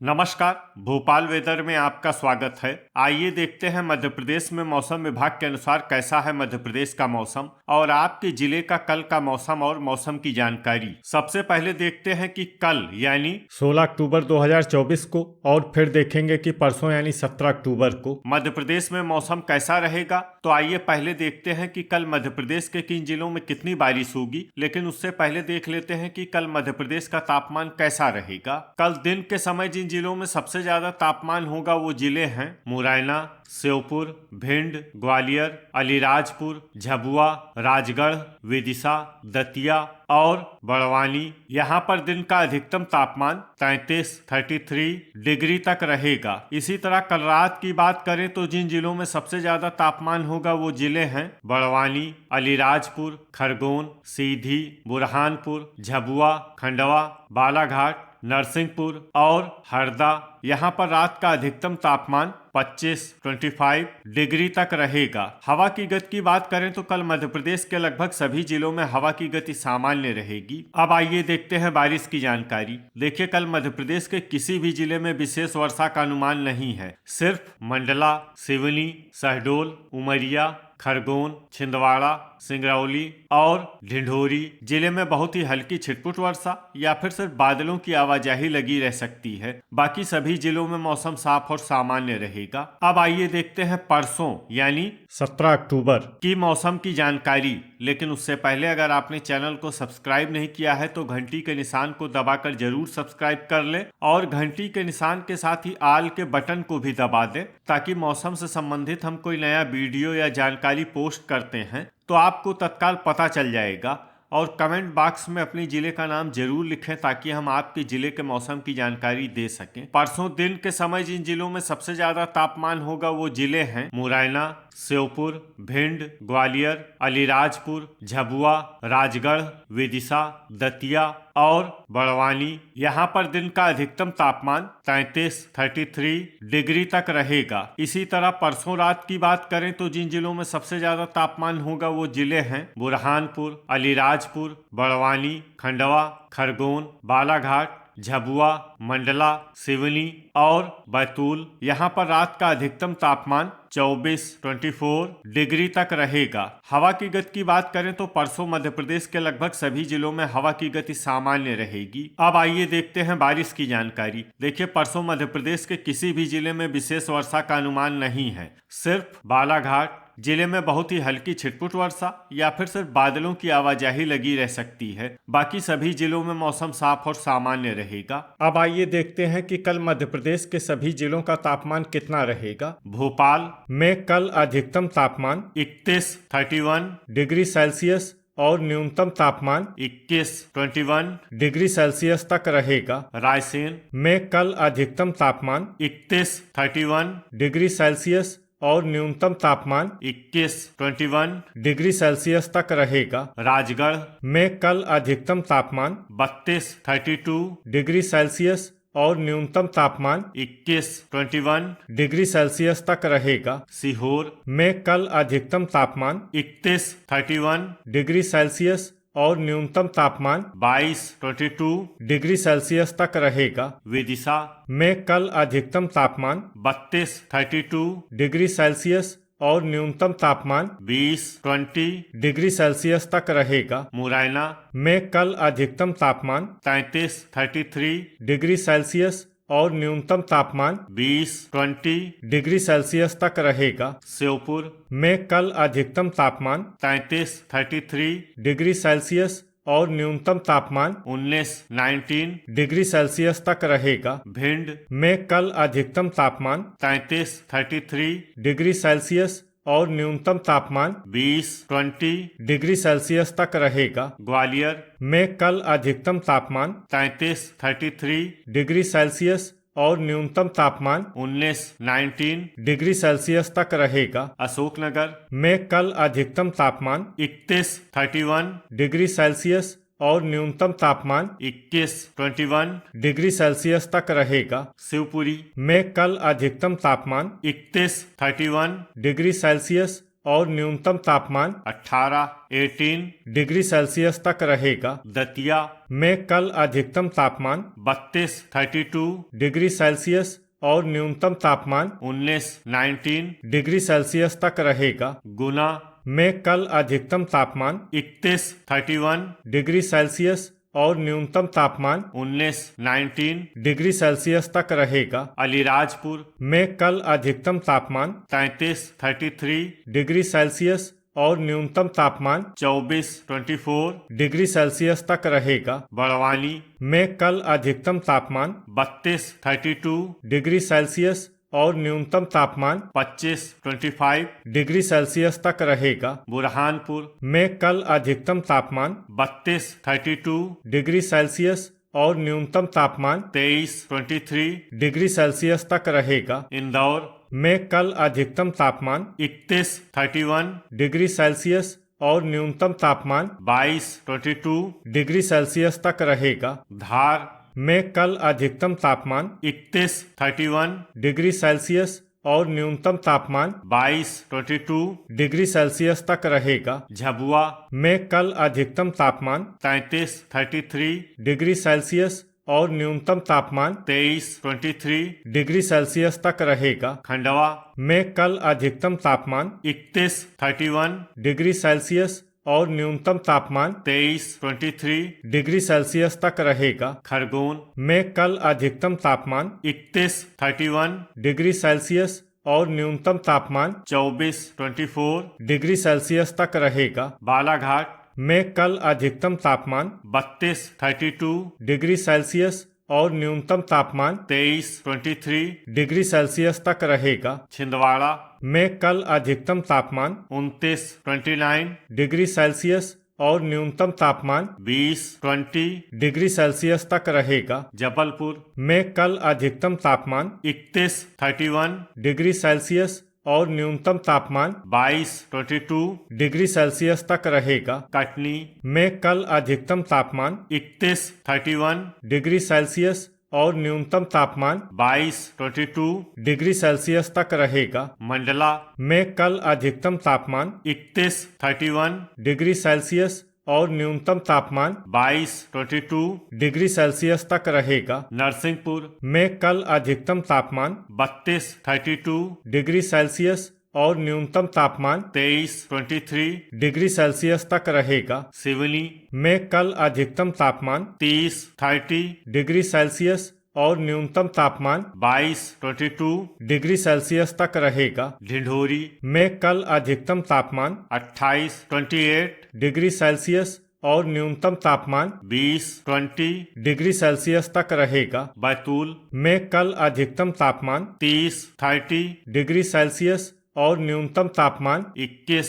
नमस्कार। भोपाल वेदर में आपका स्वागत है। आइए देखते हैं मध्य प्रदेश में मौसम विभाग के अनुसार कैसा है मध्य प्रदेश का मौसम और आपके जिले का कल का मौसम और मौसम की जानकारी। सबसे पहले देखते हैं कि कल यानी 16 अक्टूबर 2024 को और फिर देखेंगे कि परसों यानी 17 अक्टूबर को मध्य प्रदेश में मौसम कैसा रहेगा। तो आइए पहले देखते हैं कि कल मध्य प्रदेश के किन जिलों में कितनी बारिश होगी, लेकिन उससे पहले देख लेते हैं कि कल मध्य प्रदेश का तापमान कैसा रहेगा। कल दिन के समय जिन जिलों में सबसे ज्यादा तापमान होगा वो जिले हैं मुरैना, श्योपुर, भिंड, ग्वालियर, अलीराजपुर, झाबुआ, राजगढ़, विदिशा, दतिया और बड़वानी। यहाँ पर दिन का अधिकतम तापमान 33 डिग्री तक रहेगा। इसी तरह कल रात की बात करें तो जिन जिलों में सबसे ज्यादा तापमान होगा वो जिले हैं बड़वानी, अलीराजपुर, खरगोन, सीधी, बुरहानपुर, झाबुआ, खंडवा, बालाघाट, नरसिंहपुर और हरदा। यहाँ पर रात का अधिकतम तापमान 25 डिग्री तक रहेगा। हवा की गति की बात करें तो कल मध्य प्रदेश के लगभग सभी जिलों में हवा की गति सामान्य रहेगी। अब आइए देखते हैं बारिश की जानकारी। देखिए, कल मध्य प्रदेश के किसी भी जिले में विशेष वर्षा का अनुमान नहीं है। सिर्फ मंडला, सिवनी, शहडोल, उमरिया, खरगोन, छिंदवाड़ा, सिंगरौली और ढिंढोरी जिले में बहुत ही हल्की छिटपुट वर्षा या फिर सिर्फ बादलों की आवाजाही लगी रह सकती है। बाकी सभी जिलों में मौसम साफ और सामान्य रहेगा। अब आइए देखते हैं परसों यानी 17 अक्टूबर की मौसम की जानकारी। लेकिन उससे पहले अगर आपने चैनल को सब्सक्राइब नहीं किया है तो घंटी के निशान को दबाकर जरूर सब्सक्राइब कर ले और घंटी के निशान के साथ ही आल के बटन को भी दबा दें, ताकि मौसम से संबंधित हम कोई नया वीडियो या जानकारी पोस्ट करते हैं तो आपको तत्काल पता चल जाएगा। और कमेंट बॉक्स में अपने जिले का नाम जरूर लिखें ताकि हम आपके जिले के मौसम की जानकारी दे सकें। परसों दिन के समय जिन जिलों में सबसे ज्यादा तापमान होगा वो जिले हैं मुरैना, श्योपुर, भिंड, ग्वालियर, अलीराजपुर, झाबुआ, राजगढ़, विदिशा, दतिया और बड़वानी। यहाँ पर दिन का अधिकतम तापमान 33 डिग्री तक रहेगा। इसी तरह परसों रात की बात करें तो जिन जिलों में सबसे ज्यादा तापमान होगा वो जिले हैं बुरहानपुर, अलीराजपुर, बड़वानी, खंडवा, खरगोन, बालाघाट, झाबुआ, मंडला, सिवनी और बैतूल। यहाँ पर रात का अधिकतम तापमान 24 डिग्री तक रहेगा। हवा की गति की बात करें तो परसों मध्य प्रदेश के लगभग सभी जिलों में हवा की गति सामान्य रहेगी। अब आइए देखते हैं बारिश की जानकारी। देखिए, परसों मध्य प्रदेश के किसी भी जिले में विशेष वर्षा का अनुमान नहीं है। सिर्फ बालाघाट जिले में बहुत ही हल्की छिटपुट वर्षा या फिर सिर्फ बादलों की आवाजाही लगी रह सकती है। बाकी सभी जिलों में मौसम साफ और सामान्य रहेगा। अब आइए देखते हैं कि कल मध्य प्रदेश के सभी जिलों का तापमान कितना रहेगा। भोपाल में कल अधिकतम तापमान 31 डिग्री सेल्सियस और न्यूनतम तापमान 21 डिग्री सेल्सियस तक रहेगा। रायसेन में कल अधिकतम तापमान 31 डिग्री सेल्सियस और न्यूनतम तापमान 21 डिग्री सेल्सियस तक रहेगा। राजगढ़ में कल अधिकतम तापमान 32 डिग्री सेल्सियस और न्यूनतम तापमान 21 डिग्री सेल्सियस तक रहेगा। सीहोर में कल अधिकतम तापमान 31 डिग्री सेल्सियस और न्यूनतम तापमान 22 डिग्री सेल्सियस तक रहेगा। विदिशा में कल अधिकतम तापमान 32 डिग्री सेल्सियस और न्यूनतम तापमान 20 डिग्री सेल्सियस तक रहेगा। मुरैना में कल अधिकतम तापमान 33 डिग्री सेल्सियस और न्यूनतम तापमान 20 डिग्री सेल्सियस तक रहेगा। श्योपुर में कल अधिकतम तापमान 33 डिग्री सेल्सियस और न्यूनतम तापमान 19 डिग्री सेल्सियस तक रहेगा। भिंड में कल अधिकतम तापमान 33 डिग्री सेल्सियस और न्यूनतम तापमान 20 डिग्री सेल्सियस तक रहेगा। ग्वालियर में कल अधिकतम तापमान 33 डिग्री सेल्सियस और न्यूनतम तापमान 19 डिग्री सेल्सियस तक रहेगा। अशोकनगर में कल अधिकतम तापमान 31 डिग्री सेल्सियस और न्यूनतम तापमान 21 डिग्री सेल्सियस तक रहेगा। शिवपुरी में कल अधिकतम तापमान 31 डिग्री सेल्सियस और न्यूनतम तापमान 18 डिग्री सेल्सियस तक रहेगा। दतिया में कल अधिकतम तापमान 32 डिग्री सेल्सियस और न्यूनतम तापमान 19 डिग्री सेल्सियस तक रहेगा। गुना में कल अधिकतम तापमान 31 डिग्री सेल्सियस और न्यूनतम तापमान 19 डिग्री सेल्सियस तक रहेगा। अलीराजपुर में कल अधिकतम तापमान 33 डिग्री सेल्सियस और न्यूनतम तापमान 24 डिग्री सेल्सियस तक रहेगा। बड़वानी में कल अधिकतम तापमान 32 डिग्री सेल्सियस और न्यूनतम तापमान 25 डिग्री सेल्सियस तक रहेगा। बुरहानपुर में कल अधिकतम तापमान 32 डिग्री सेल्सियस और न्यूनतम तापमान 23 डिग्री सेल्सियस तक रहेगा। इंदौर में कल अधिकतम तापमान 31 डिग्री सेल्सियस और न्यूनतम तापमान 22 डिग्री सेल्सियस तक रहेगा। धार में कल अधिकतम तापमान 31 डिग्री सेल्सियस और न्यूनतम तापमान 22 डिग्री सेल्सियस तक रहेगा। झबुआ में कल अधिकतम तापमान 33 डिग्री सेल्सियस और न्यूनतम तापमान 23 डिग्री सेल्सियस तक रहेगा। खंडवा में कल अधिकतम तापमान 31 डिग्री सेल्सियस और न्यूनतम तापमान 23 डिग्री सेल्सियस तक रहेगा। खरगोन में कल अधिकतम तापमान 31 डिग्री सेल्सियस और न्यूनतम तापमान 24 डिग्री सेल्सियस तक रहेगा। बालाघाट में कल अधिकतम तापमान 32 डिग्री सेल्सियस और न्यूनतम तापमान 23 डिग्री सेल्सियस तक रहेगा। छिंदवाड़ा में कल अधिकतम तापमान 29 डिग्री सेल्सियस और न्यूनतम तापमान 20 डिग्री सेल्सियस तक रहेगा। जबलपुर में कल अधिकतम तापमान 31 डिग्री सेल्सियस और न्यूनतम तापमान 22 डिग्री सेल्सियस तक रहेगा। कटनी में कल अधिकतम तापमान 31 डिग्री सेल्सियस और न्यूनतम तापमान 22 डिग्री सेल्सियस तक रहेगा। मंडला में कल अधिकतम तापमान 31 डिग्री सेल्सियस और न्यूनतम तापमान 22 डिग्री सेल्सियस तक रहेगा। नरसिंहपुर में कल अधिकतम तापमान 32 डिग्री सेल्सियस और न्यूनतम तापमान 23 डिग्री सेल्सियस तक रहेगा। सिवनी में कल अधिकतम तापमान 30 डिग्री सेल्सियस और न्यूनतम तापमान 22 डिग्री सेल्सियस तक रहेगा। ढिंढोरी में कल अधिकतम तापमान 28 डिग्री सेल्सियस और न्यूनतम तापमान 20 डिग्री सेल्सियस तक रहेगा। बैतूल में कल अधिकतम तापमान 30 डिग्री सेल्सियस और न्यूनतम तापमान 21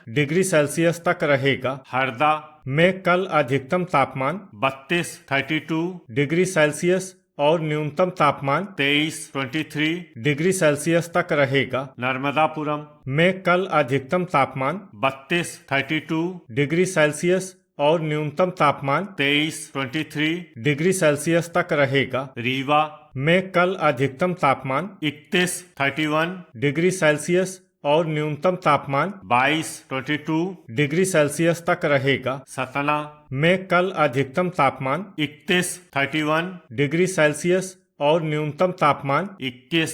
डिग्री सेल्सियस तक रहेगा। हरदा में कल अधिकतम तापमान 32 डिग्री सेल्सियस और न्यूनतम तापमान 23 डिग्री सेल्सियस तक रहेगा। नर्मदापुरम में कल अधिकतम तापमान 32 डिग्री सेल्सियस और न्यूनतम तापमान 23 डिग्री सेल्सियस तक रहेगा। रीवा में कल अधिकतम तापमान 31 डिग्री सेल्सियस और न्यूनतम तापमान 22 डिग्री सेल्सियस तक रहेगा। सतना में कल अधिकतम तापमान 31 डिग्री सेल्सियस और न्यूनतम तापमान 21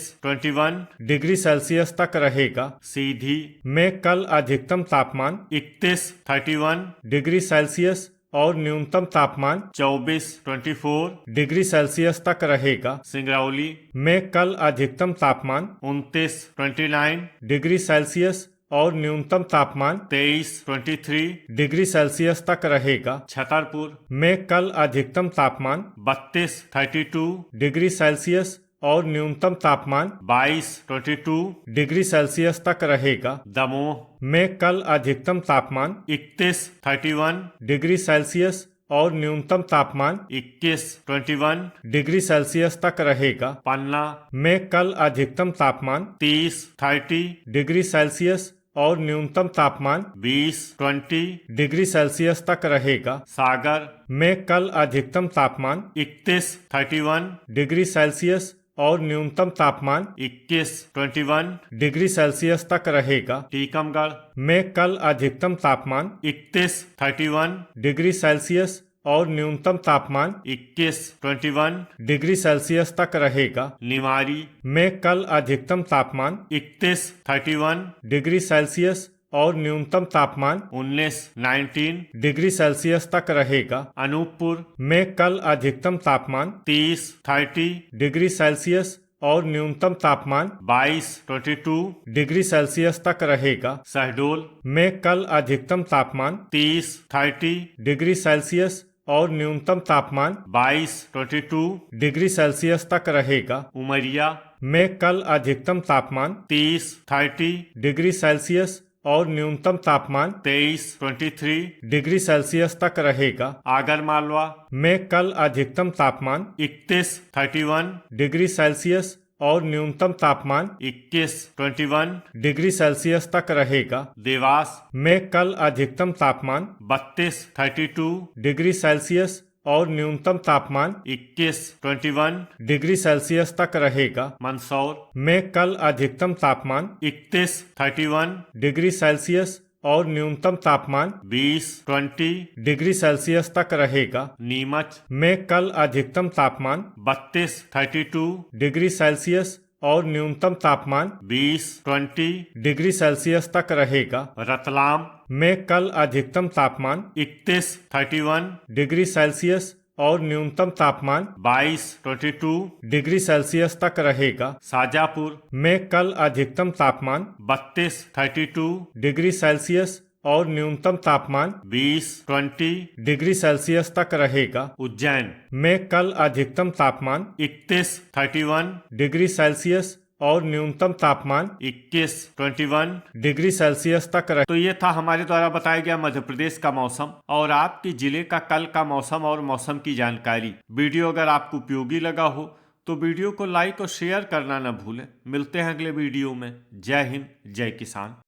डिग्री सेल्सियस तक रहेगा। सीधी में कल अधिकतम तापमान 31 डिग्री सेल्सियस और न्यूनतम तापमान 24 डिग्री सेल्सियस तक रहेगा। सिंगरौली में कल अधिकतम तापमान 29 डिग्री सेल्सियस और न्यूनतम तापमान 23 डिग्री सेल्सियस तक रहेगा। छतरपुर में कल अधिकतम तापमान 32 डिग्री सेल्सियस और न्यूनतम तापमान 22 डिग्री सेल्सियस तक रहेगा। दमोह में कल अधिकतम तापमान 31 डिग्री सेल्सियस और न्यूनतम तापमान 21 डिग्री सेल्सियस तक रहेगा। पन्ना में कल अधिकतम तापमान 30 डिग्री सेल्सियस और न्यूनतम तापमान 20 डिग्री सेल्सियस तक रहेगा। सागर में कल अधिकतम तापमान 31 डिग्री सेल्सियस और न्यूनतम तापमान 21 डिग्री सेल्सियस तक रहेगा। टीकमगढ़ में कल अधिकतम तापमान 31 डिग्री सेल्सियस और न्यूनतम तापमान 21 डिग्री सेल्सियस तक रहेगा। निवाड़ी में कल अधिकतम तापमान 31 डिग्री सेल्सियस और न्यूनतम तापमान 19 डिग्री सेल्सियस तक रहेगा। अनूपपुर में कल अधिकतम तापमान 30 डिग्री सेल्सियस और न्यूनतम तापमान 22 डिग्री सेल्सियस तक रहेगा। शहडोल में कल अधिकतम तापमान 30 डिग्री सेल्सियस और न्यूनतम तापमान 22 डिग्री सेल्सियस तक रहेगा। उमरिया में कल अधिकतम तापमान 30 डिग्री सेल्सियस और न्यूनतम तापमान 23 डिग्री सेल्सियस तक रहेगा। आगरमालवा में कल अधिकतम तापमान 31 डिग्री सेल्सियस और न्यूनतम तापमान 21 डिग्री सेल्सियस तक रहेगा। देवास में कल अधिकतम तापमान 32 डिग्री सेल्सियस और न्यूनतम तापमान 21 डिग्री सेल्सियस तक रहेगा। मंदसौर में कल अधिकतम तापमान 31 डिग्री सेल्सियस और न्यूनतम तापमान 20 डिग्री सेल्सियस तक रहेगा। नीमच में कल अधिकतम तापमान 32 डिग्री सेल्सियस और न्यूनतम तापमान 20 डिग्री सेल्सियस तक रहेगा। रतलाम में कल अधिकतम तापमान 31 डिग्री सेल्सियस और न्यूनतम तापमान 22 डिग्री सेल्सियस तक रहेगा। शाजापुर में कल अधिकतम तापमान 32 डिग्री सेल्सियस और न्यूनतम तापमान 20 डिग्री सेल्सियस तक रहेगा। उज्जैन में कल अधिकतम तापमान 31 डिग्री सेल्सियस और न्यूनतम तापमान 21 डिग्री सेल्सियस तक रहे। तो ये था हमारे द्वारा बताया गया मध्य प्रदेश का मौसम और आपके जिले का कल का मौसम और मौसम की जानकारी। वीडियो अगर आपको उपयोगी लगा हो तो वीडियो को लाइक और शेयर करना न भूलें। मिलते हैं अगले वीडियो में। जय हिंद, जय किसान।